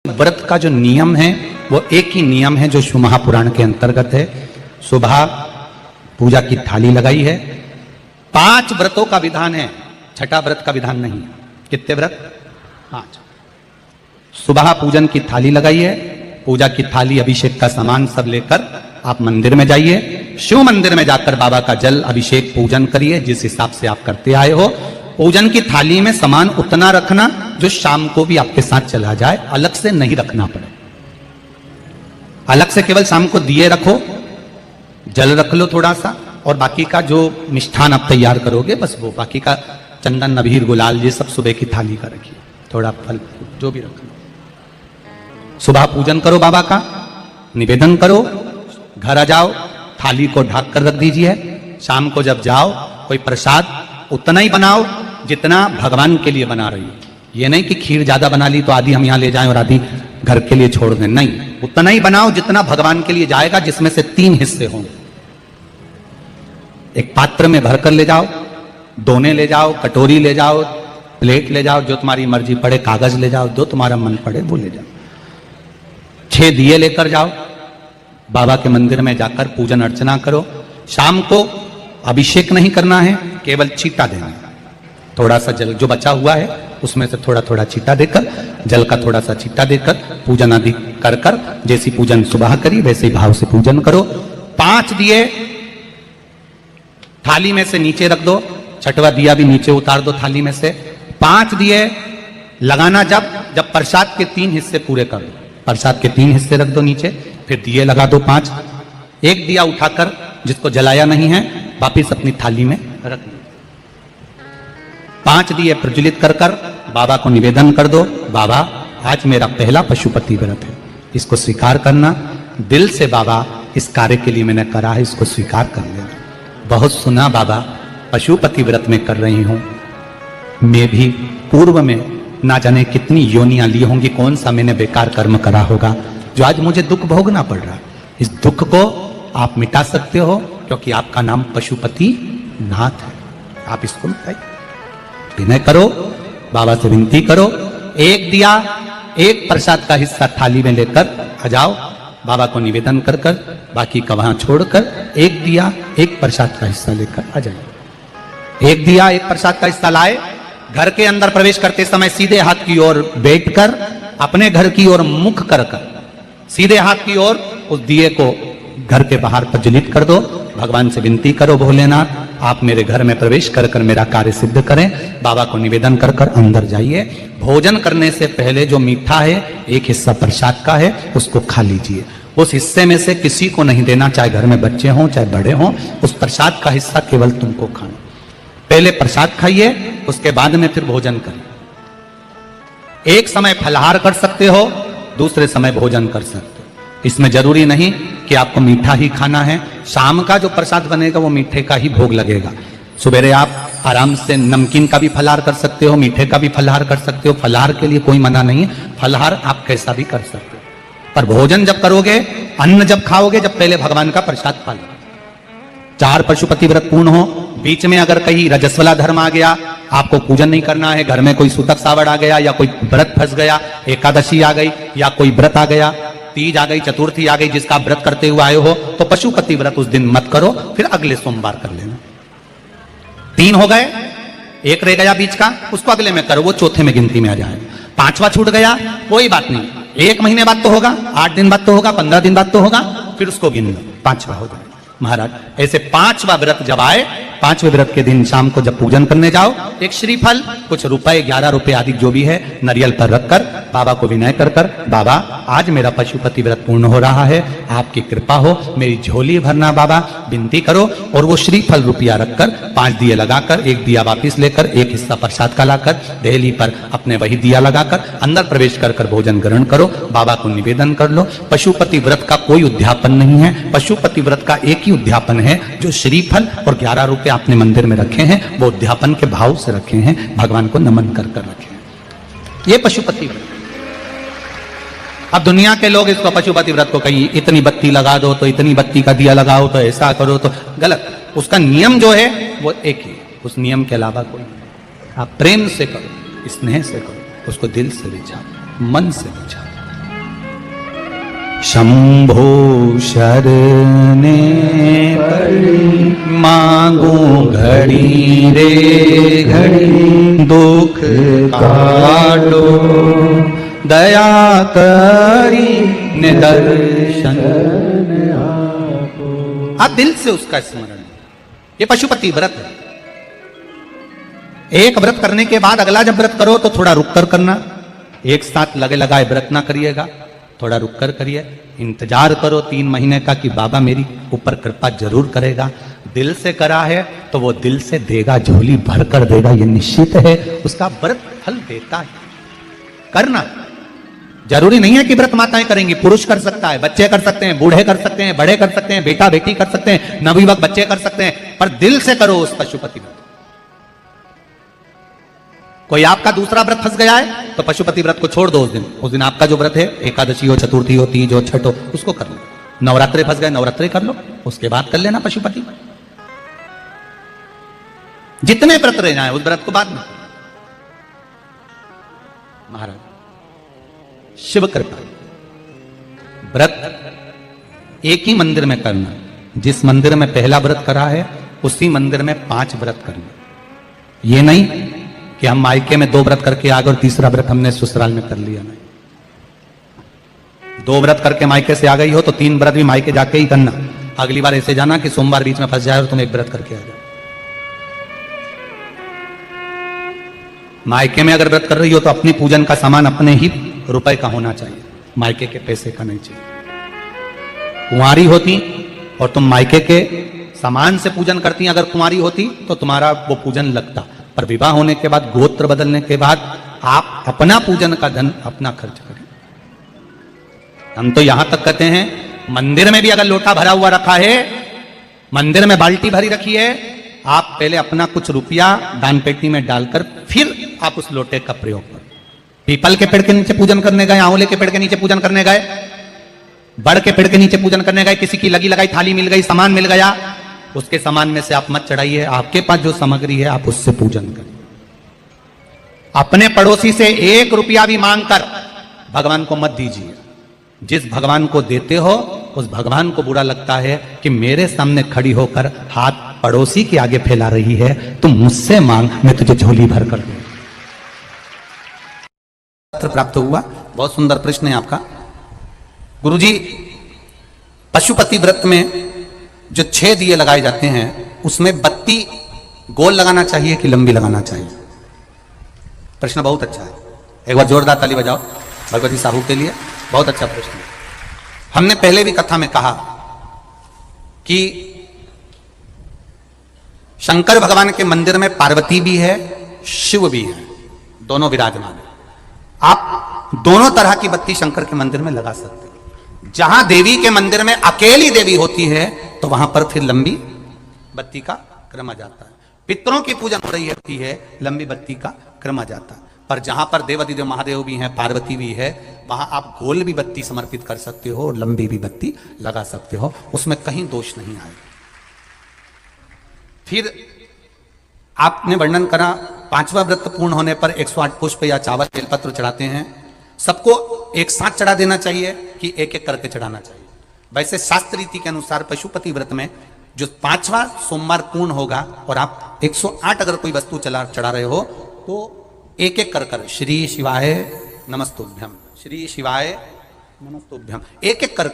व्रत का जो नियम है वो एक ही नियम है जो शिव महापुराण के अंतर्गत है। सुबह पूजा की थाली लगाई है। 5 व्रतों का विधान है, छठा व्रत का विधान नहीं है। कितने व्रत? 5। सुबह पूजन की थाली लगाई है। पूजा की थाली, अभिषेक का सामान सब लेकर आप मंदिर में जाइए। शिव मंदिर में जाकर बाबा का जल अभिषेक पूजन करिए जिस हिसाब से आप करते आए हो। पूजन की थाली में सामान उतना रखना जो शाम को भी आपके साथ चला जाए, अलग से नहीं रखना पड़े। अलग से केवल शाम को दिए रखो, जल रख लो थोड़ा सा, और बाकी का जो मिष्ठान आप तैयार करोगे बस वो, बाकी का चंदन नबीर गुलाल ये सब सुबह की थाली का रखिए, थोड़ा फल जो भी रख लो। सुबह पूजन करो, बाबा का निवेदन करो, घर आ जाओ, थाली को ढक कर रख दीजिए। शाम को जब जाओ कोई प्रसाद उतना ही बनाओ जितना भगवान के लिए बना रही हो। ये नहीं कि खीर ज्यादा बना ली तो आधी हम यहां ले जाएं और आधी घर के लिए छोड़ दें, नहीं, उतना ही बनाओ जितना भगवान के लिए जाएगा, जिसमें से 3 हिस्से होंगे। एक पात्र में भरकर ले जाओ, दोने ले जाओ, कटोरी ले जाओ, प्लेट ले जाओ, जो तुम्हारी मर्जी पड़े, कागज ले जाओ, जो तुम्हारा मन पड़े वो ले जाओ। 6 दिए लेकर जाओ, बाबा के मंदिर में जाकर पूजन अर्चना करो। शाम को अभिषेक नहीं करना है, केवल छींटा देना है। थोड़ा सा जल जो बचा हुआ है उसमें से थोड़ा थोड़ा छींटा देकर, जल का थोड़ा सा छींटा देकर पूजन आदि कर कर, जैसी पूजन सुबह करी वैसे ही भाव से पूजन करो। 5 दिए थाली में से नीचे रख दो, छठवा दिया भी नीचे उतार दो थाली में से। 5 दिए लगाना जब प्रसाद के 3 हिस्से पूरे कर दो, प्रसाद के 3 हिस्से रख दो नीचे, फिर दिए लगा दो 5। एक दिया उठाकर जिसको जलाया नहीं है वापिस अपनी थाली में रख दो। 5 दिए प्रज्वलित कर कर बाबा को निवेदन कर दो, बाबा आज मेरा पहला पशुपति व्रत है, इसको स्वीकार करना। दिल से बाबा इस कार्य के लिए मैंने करा है, इसको स्वीकार कर लेना। बहुत सुना बाबा पशुपति व्रत में कर रही हूं, मैं भी पूर्व में ना जाने कितनी योनियां ली होंगी, कौन सा मैंने बेकार कर्म करा होगा जो आज मुझे दुख भोगना पड़ रहा है। इस दुख को आप मिटा सकते हो क्योंकि आपका नाम पशुपति नाथ है। आप इसको मिटाइए, विनय करो, बाबा से विनती करो। एक दिया, एक प्रसाद का हिस्सा थाली में लेकर आ जाओ, बाबा को निवेदन कर कर, बाकी का वहां छोड़कर एक दिया, एक प्रसाद का हिस्सा लेकर आ जाइए। एक दिया, एक प्रसाद का हिस्सा लाए, घर के अंदर प्रवेश करते समय सीधे हाथ की ओर बैठकर, अपने घर की ओर मुख कर कर सीधे हाथ की ओर उस दिए को घर के बाहर प्रज्वलित कर दो। भगवान से विनती करो, भोलेनाथ आप मेरे घर में प्रवेश कर कर मेरा कार्य सिद्ध करें। बाबा को निवेदन कर कर अंदर जाइए। भोजन करने से पहले जो मीठा है, एक हिस्सा प्रसाद का है, उसको खा लीजिए। उस हिस्से में से किसी को नहीं देना, चाहे घर में बच्चे हों चाहे बड़े हों, उस प्रसाद का हिस्सा केवल तुमको खाना। पहले प्रसाद खाइए, उसके बाद में फिर भोजन करिए। एक समय फलाहार कर सकते हो, दूसरे समय भोजन कर सकते हो। इसमें जरूरी नहीं कि आपको मीठा ही खाना है। शाम का जो प्रसाद बनेगा वो मीठे का ही भोग लगेगा। सुबेरे आप आराम से नमकीन का भी फलाहार कर सकते हो, मीठे का भी फलाहार कर सकते हो। फलाहार के लिए कोई मना नहीं है, फलाहार आप कैसा भी कर सकते हो। पर भोजन जब करोगे, अन्न जब खाओगे, जब पहले भगवान का प्रसाद खा लो। 4 पशुपति व्रत पूर्ण हो, बीच में अगर कहीं रजस्वला धर्म आ गया, आपको पूजन नहीं करना है, घर में कोई सूतक सावड़ आ गया, या कोई व्रत फंस गया, एकादशी आ गई, या कोई व्रत आ गया, तीज आ गई, चतुर्थी आ गई, जिसका आप व्रत करते हुए आए हो, तो पशुपति व्रत उस दिन मत करो, फिर अगले सोमवार कर लेना। 3 हो गए, एक रह गया बीच का, उसको अगले में करो, वो चौथे में गिनती में आ जाए। 5वां छूट गया, कोई बात नहीं, 1 महीने बाद तो होगा, 8 दिन बाद तो होगा, 15 दिन बाद तो होगा, फिर उसको गिन लो, 5वां हो जाए। महाराज ऐसे 5वां व्रत जब आए, 5वें व्रत के दिन शाम को जब पूजन करने जाओ, एक श्रीफल, कुछ रुपए, 11 रुपए आदि जो भी है, नारियल पर रखकर बाबा को विनय कर कर, बाबा आज मेरा पशुपति व्रत पूर्ण हो रहा है, आपकी कृपा हो, मेरी झोली भरना बाबा, विनती करो। और वो श्रीफल रुपया रखकर 5 दिए लगाकर, एक दिया वापिस लेकर, एक हिस्सा प्रसाद का लाकर देहली पर अपने वही दिया लगाकर अंदर प्रवेश कर कर भोजन ग्रहण करो। बाबा को निवेदन कर लो। पशुपति व्रत का कोई उद्यापन नहीं है, पशुपति व्रत का एक ही उद्यापन है, जो श्रीफल और 11 रुपए आपने मंदिर में रखे हैं, वो उद्यापन के भाव से रखे हैं, भगवान को नमन कर कर रखे हैं। ये पशुपति व्रत। अब दुनिया के लोग इसको पशुपति व्रत को कहीं इतनी बत्ती लगा दो, तो इतनी बत्ती का दिया लगाओ, तो ऐसा करो, तो गलत। उसका नियम जो है वो एक ही, उस नियम के अलावा कोई नहीं। आप प्रेम से करो, स्नेह से करो, उसको दिल से विचारो, मन से विचारो। शंभो शरणे पड़ी, मांगू घड़ी रे घड़ी, दुख काटो दया करी निदर्शन। आप दिल से उसका स्मरण, ये पशुपति व्रत है। एक व्रत करने के बाद अगला जब व्रत करो तो थोड़ा रुक कर करना, एक साथ लगे लगाए व्रत ना करिएगा, थोड़ा रुक कर करिए, इंतजार करो 3 महीने का कि बाबा मेरी ऊपर कृपा जरूर करेगा। दिल से करा है तो वो दिल से देगा, झोली भर कर देगा, ये निश्चित है, उसका व्रत फल देता है। करना जरूरी नहीं है कि व्रत माताएं करेंगी, पुरुष कर सकता है, बच्चे कर सकते हैं, बूढ़े कर सकते हैं, बड़े कर सकते हैं, बेटा बेटी कर सकते हैं, नवयुवक बच्चे कर सकते हैं, पर दिल से करो उस पशुपति व्रत। कोई आपका दूसरा व्रत फंस गया है तो पशुपति व्रत को छोड़ दो। उस दिन आपका जो व्रत है, एकादशी हो, चतुर्थी हो, तीज हो, छठ हो, उसको कर लो। नवरात्रे फंस गए, नवरात्रे कर लो, उसके बाद कर लेना पशुपति। जितने व्रत रह जाए उस व्रत को बाद में। महाराज शिव कृपा, व्रत एक ही मंदिर में करना, जिस मंदिर में पहला व्रत करा है उसी मंदिर में 5 व्रत करना। ये नहीं कि हम मायके में 2 व्रत करके आ गए और तीसरा व्रत हमने ससुराल में कर लिया। नहीं, 2 व्रत करके मायके से आ गई हो तो 3 व्रत भी मायके जाके ही करना। अगली बार ऐसे जाना कि सोमवार बीच में फंस जाए और तुम 1 व्रत करके आ जाओ। मायके में अगर व्रत कर रही हो तो अपनी पूजन का सामान अपने ही रुपए का होना चाहिए, मायके के पैसे का नहीं चाहिए। कुंवारी होती और तुम मायके के सामान से पूजन करती, अगर कुंवारी होती तो तुम्हारा वो पूजन लगता, पर विवाह होने के बाद, गोत्र बदलने के बाद आप अपना पूजन का धन अपना खर्च करें। हम तो यहां तक कहते हैं मंदिर में भी अगर लोटा भरा हुआ रखा है, मंदिर में बाल्टी भरी रखी है, आप पहले अपना कुछ रुपया दान पेटी में डालकर फिर आप उस लोटे का प्रयोग करें। पीपल के पेड़ के नीचे पूजन करने गए, आंवले के पेड़ के नीचे पूजन करने गए, बड़ के पेड़ के नीचे पूजन करने गए, किसी की लगी लगाई थाली मिल गई, सामान मिल गया, उसके सामान में से आप मत चढ़ाइए। आपके पास जो सामग्री है आप उससे पूजन करिए। अपने पड़ोसी से 1 रुपया भी मांगकर भगवान को मत दीजिए। जिस भगवान को देते हो उस भगवान को बुरा लगता है कि मेरे सामने खड़ी होकर हाथ पड़ोसी के आगे फैला रही है, तुम मुझसे मांग, मैं तुझे झोली भर कर दूं। पत्र प्राप्त हुआ, बहुत सुंदर प्रश्न है आपका। गुरुजी, पशुपति व्रत में जो 6 दिए लगाए जाते हैं उसमें बत्ती गोल लगाना चाहिए कि लंबी लगाना चाहिए? प्रश्न बहुत अच्छा है, एक बार जोरदार ताली बजाओ भगवती साहू के लिए, बहुत अच्छा प्रश्न है। हमने पहले भी कथा में कहा कि शंकर भगवान के मंदिर में पार्वती भी है, शिव भी है, दोनों विराजमान है। आप दोनों तरह की बत्ती शंकर के मंदिर में लगा सकते हैं। जहां देवी के मंदिर में अकेली देवी होती है तो वहां पर फिर लंबी बत्ती का क्रम आ जाता है। पितरों की पूजन हो रही होती है, लंबी बत्ती का क्रम आ जाता है। पर जहां पर देवाधिदेव महादेव भी हैं, पार्वती भी है, वहां आप गोल भी बत्ती समर्पित कर सकते हो और लंबी भी बत्ती लगा सकते हो, उसमें कहीं दोष नहीं आएगा। फिर आपने वर्णन करा 5वां व्रत पूर्ण होने पर 108 पुष्प या चावल बेलपत्र चढ़ाते हैं। सबको एक साथ चढ़ा देना चाहिए कि एक एक करके चढ़ाना चाहिए? वैसे शास्त्र रीति के अनुसार पशुपति व्रत में जो 5वां सोमवार पूर्ण होगा और आप 108 अगर कोई वस्तु चढ़ा रहे हो तो एक एक कर श्री शिवाय नमस्तुभ्यम, श्री शिवाय नमस्तुभ्यम, एक एक कर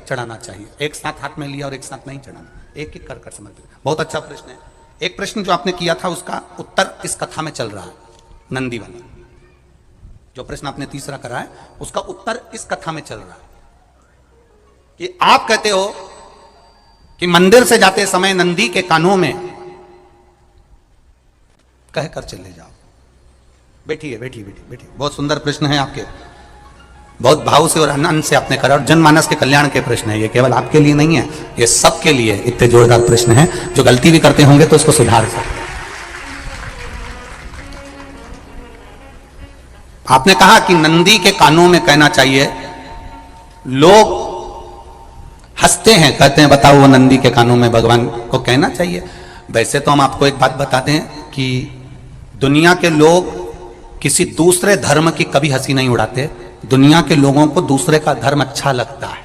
चढ़ाना चाहिए। एक साथ हाथ में लिया और एक साथ नहीं चढ़ाना, एक एक कर समर्पित। बहुत अच्छा प्रश्न है। एक प्रश्न जो आपने किया था उसका उत्तर इस कथा में चल रहा है, नंदी वाला जो प्रश्न आपने तीसरा करा है उसका उत्तर इस कथा में चल रहा है कि आप कहते हो कि मंदिर से जाते समय नंदी के कानों में कहकर चले जाओ। बैठिए बैठिए बैठिए बैठिए। बहुत सुंदर प्रश्न है आपके, बहुत भाव से और आनंद से आपने करा और जनमानस के कल्याण के प्रश्न है। ये केवल आपके लिए नहीं है, ये सबके लिए इतने जोरदार प्रश्न है। जो गलती भी करते होंगे तो उसको सुधार सकते। आपने कहा कि नंदी के कानों में कहना चाहिए। लोग हंसते हैं, कहते हैं बताओ वो नंदी के कानों में भगवान को कहना चाहिए। वैसे तो हम आपको एक बात बता दें कि दुनिया के लोग किसी दूसरे धर्म की कभी हंसी नहीं उड़ाते। दुनिया के लोगों को दूसरे का धर्म अच्छा लगता है।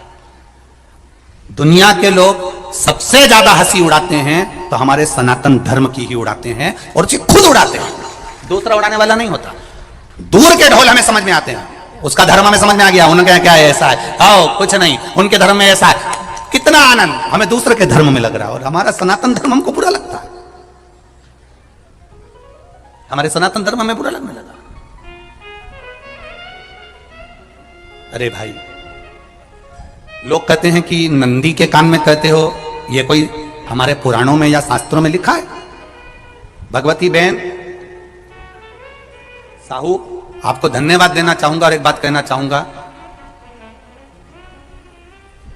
दुनिया के लोग सबसे ज्यादा हंसी उड़ाते हैं तो हमारे सनातन धर्म की ही उड़ाते हैं, और जी खुद उड़ाते हैं, दूसरा उड़ाने वाला नहीं होता। दूर के ढोल हमें समझ में आते हैं, उसका धर्म हमें समझ में आ गया, उनका क्या है, ऐसा है, आओ कुछ नहीं, उनके धर्म में ऐसा है, कितना आनंद हमें दूसरे के धर्म में लग रहा है, और हमारा सनातन धर्म हमको बुरा लगता है, हमारे सनातन धर्म हमें बुरा लगने लगा। अरे भाई, लोग कहते हैं कि नंदी के कान में कहते हो, ये कोई हमारे पुराणों में या शास्त्रों में लिखा है? भगवती बहन साहू, आपको धन्यवाद देना चाहूंगा और एक बात कहना चाहूंगा,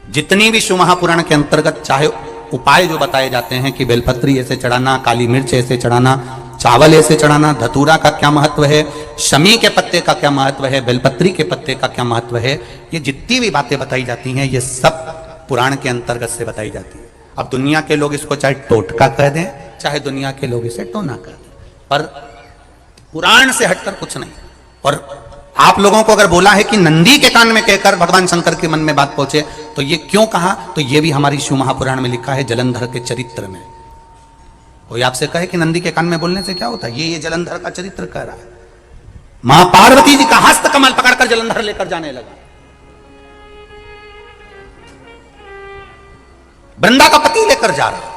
जितनी भी शिव महापुराण के अंतर्गत चाहे उपाय जो बताए जाते हैं कि बेलपत्री ऐसे चढ़ाना, काली मिर्च ऐसे चढ़ाना, चावल ऐसे चढ़ाना, धतूरा का क्या महत्व है, शमी के पत्ते का क्या महत्व है, बेलपत्री के पत्ते का क्या महत्व है, ये जितनी भी बातें बताई जाती हैं ये सब पुराण के अंतर्गत से बताई जाती है। अब दुनिया के लोग इसको चाहे टोटका कह दें, चाहे दुनिया के लोग इसे टोना कह दें, पर पुराण से हटकर कुछ नहीं। और आप लोगों को अगर बोला है कि नंदी के कान में कहकर भगवान शंकर के मन में बात पहुंचे, तो ये क्यों कहा, तो ये भी हमारी शिव महापुराण में लिखा है, जलंधर के चरित्र में। कोई आपसे कहे कि नंदी के कान में बोलने से क्या होता है, ये जलंधर का चरित्र कह रहा है। मां पार्वती जी का हस्त कमल पकड़कर जलंधर लेकर जाने लगा, वृंदा का पति लेकर जा रहा।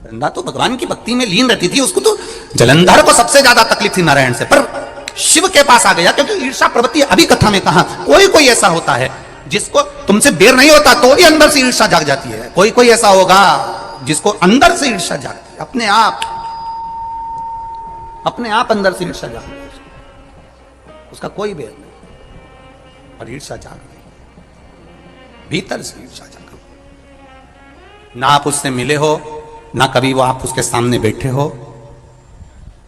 वृंदा तो भगवान की भक्ति में लीन रहती थी, उसको तो जलंधर को सबसे ज्यादा तकलीफ थी नारायण से, पर शिव के पास आ गया, क्योंकि ईर्षा प्रवृत्ति, अभी कथा में कहा, कोई कोई ऐसा होता है जिसको तुमसे बेर नहीं होता तो भी अंदर से ईर्षा जाग जाती है, कोई कोई ऐसा होगा जिसको अंदर से ईर्षा जागती है, अपने आप अंदर से ईर्षा जागती है, उसका कोई बेर नहीं, पर ईर्षा जाग गई, भीतर से ईर्षा जाग। ना आप उससे मिले हो, ना कभी वो आप उसके सामने बैठे हो।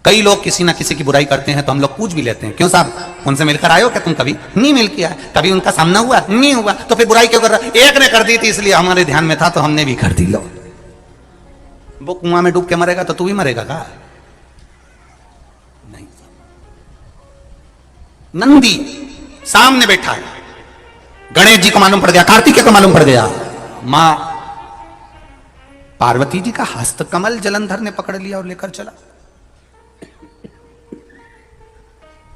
कई लोग किसी ना किसी की बुराई करते हैं तो हम लोग पूछ भी लेते हैं, क्यों साहब उनसे मिलकर आए हो क्या तुम? कभी नहीं मिल किया, कभी उनका सामना हुआ नहीं हुआ, तो फिर बुराई क्यों कर रहा? एक ने कर दी थी इसलिए हमारे ध्यान में था तो हमने भी कर दी। लो, वो कुआं में डूब के मरेगा तो तू भी मरेगा का? नहीं। नंदी सामने बैठा है, गणेश जी को मालूम पड़ गया, कार्तिकेय को मालूम पड़ गया, मां पार्वती जी का हस्त कमल जलंधर ने पकड़ लिया और लेकर चला,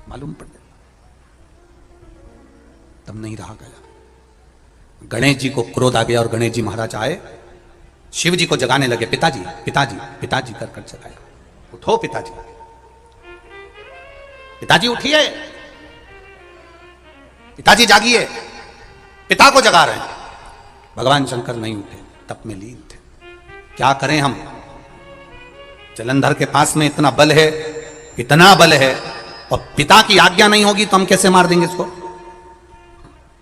मालूम पड़ गया, तब नहीं रहा गया। गणेश जी को क्रोध आ गया और गणेश जी महाराज आए, शिव जी को जगाने लगे, पिताजी पिताजी पिताजी कर कर जगाया, उठो पिताजी, पिताजी उठिए, पिताजी जागिए, पिता को जगा रहे हैं। भगवान शंकर नहीं उठे, तप में लीन थे। क्या करें हम, जलंधर के पास में इतना बल है, इतना बल है, और पिता की आज्ञा नहीं होगी तो हम कैसे मार देंगे इसको?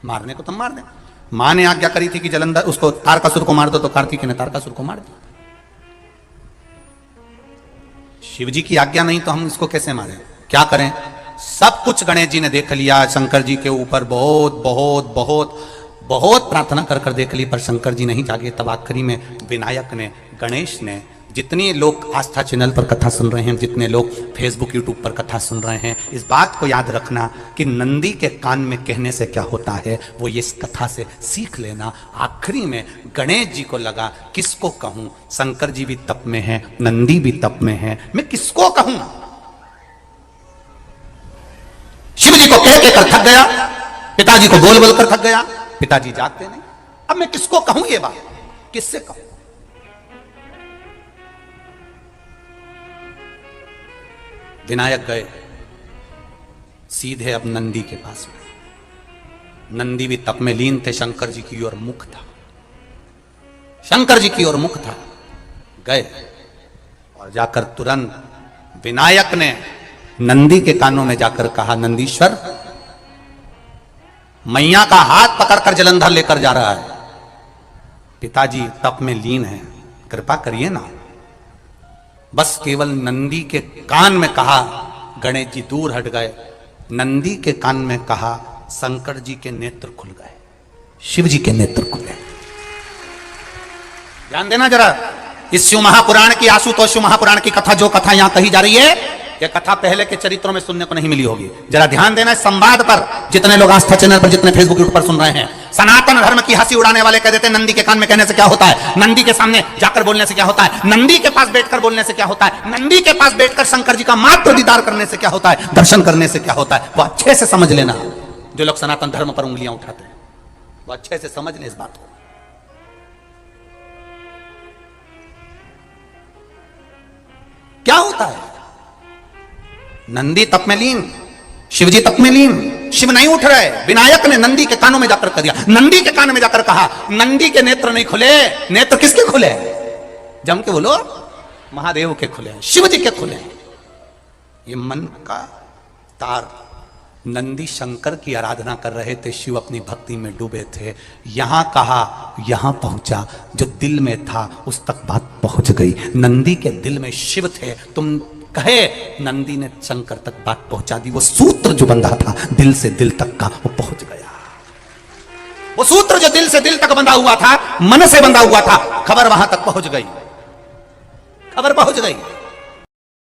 मारने को तो मार दें। मां ने आज्ञा करी थी कि जलंधर उसको तारकासुर को मार दो, तो कार्तिकेय ने तारकासुर को मार दिया। शिव जी की आज्ञा नहीं तो हम इसको कैसे मारें? क्या करें? सब कुछ गणेश जी ने देख लिया, शंकर जी के ऊपर बहुत बहुत बहुत बहुत प्रार्थना कर कर देख ली, पर शंकर जी नहीं जागे। तब आखिरी में विनायक ने, गणेश ने, जितने लोग आस्था चैनल पर कथा सुन रहे हैं, जितने लोग फेसबुक यूट्यूब पर कथा सुन रहे हैं, इस बात को याद रखना कि नंदी के कान में कहने से क्या होता है, वो ये इस कथा से सीख लेना। आखिरी में गणेश जी को लगा किसको कहूं, शंकर जी भी तप में है, नंदी भी तप में है, मैं किसको कहूं? शिव जी को कह के कर थक गया, पिताजी को बोल बोल कर थक गया, पिताजी जागते नहीं। अब मैं किसको कहूं ये बात, किससे कहूं? विनायक गए सीधे अब नंदी के पास में। नंदी भी तप में लीन थे, शंकर जी की ओर मुख था, शंकर जी की ओर मुख था। गए और जाकर तुरंत विनायक ने नंदी के कानों में जाकर कहा, नंदीश्वर, मैया का हाथ पकड़कर जलंधर लेकर जा रहा है, पिताजी तप में लीन है, कृपा करिए ना। बस केवल नंदी के कान में कहा, गणेश जी दूर हट गए। नंदी के कान में कहा, शंकर जी के नेत्र खुल गए, शिव जी के नेत्र खुले। ध्यान देना जरा, इस शिव महापुराण की, आशुतोष शिव महापुराण की कथा, जो कथा यहां कही जा रही है, यह कथा पहले के चरित्रों में सुनने को नहीं मिली होगी। जरा ध्यान देना इस संवाद पर, जितने लोग आस्था चैनल पर, जितने फेसबुक यूट्यूब पर सुन रहे हैं, सनातन धर्म की हंसी उड़ाने वाले कह देते हैं नंदी के कान में कहने से क्या होता है, नंदी के सामने जाकर बोलने से क्या होता है, नंदी के पास बैठकर बोलने से क्या होता है, नंदी के पास बैठकर शंकर जी का मात्र दीदार करने से क्या होता है, दर्शन करने से क्या होता है। वो अच्छे से समझ लेना, जो लोग सनातन धर्म पर उंगलियां उठाते हैं वो अच्छे से समझ लें इस बात को। क्या होता है, नंदी तप में लीन, शिवजी तप में लीन, शिव नहीं उठ रहे, विनायक ने नंदी के कानों में जाकर कर दिया, नंदी के कान में जाकर कहा, नंदी के नेत्र नहीं खुले, नेत्र किसके खुले, जम के बोलो, महादेव के खुले, शिव जी के खुले। ये मन का तार, नंदी शंकर की आराधना कर रहे थे, शिव अपनी भक्ति में डूबे थे। यहां कहा, यहां पहुंचा, जो दिल में था उस तक बात पहुंच गई। नंदी के दिल में शिव थे, तुम कहे, नंदी ने शंकर तक बात पहुंचा दी। वो सूत्र जो बंधा था दिल से दिल तक का, वो पहुंच गया। वो सूत्र जो दिल से दिल तक बंधा हुआ था, मन से बंधा हुआ था, खबर वहां तक पहुंच गई, खबर पहुंच गई।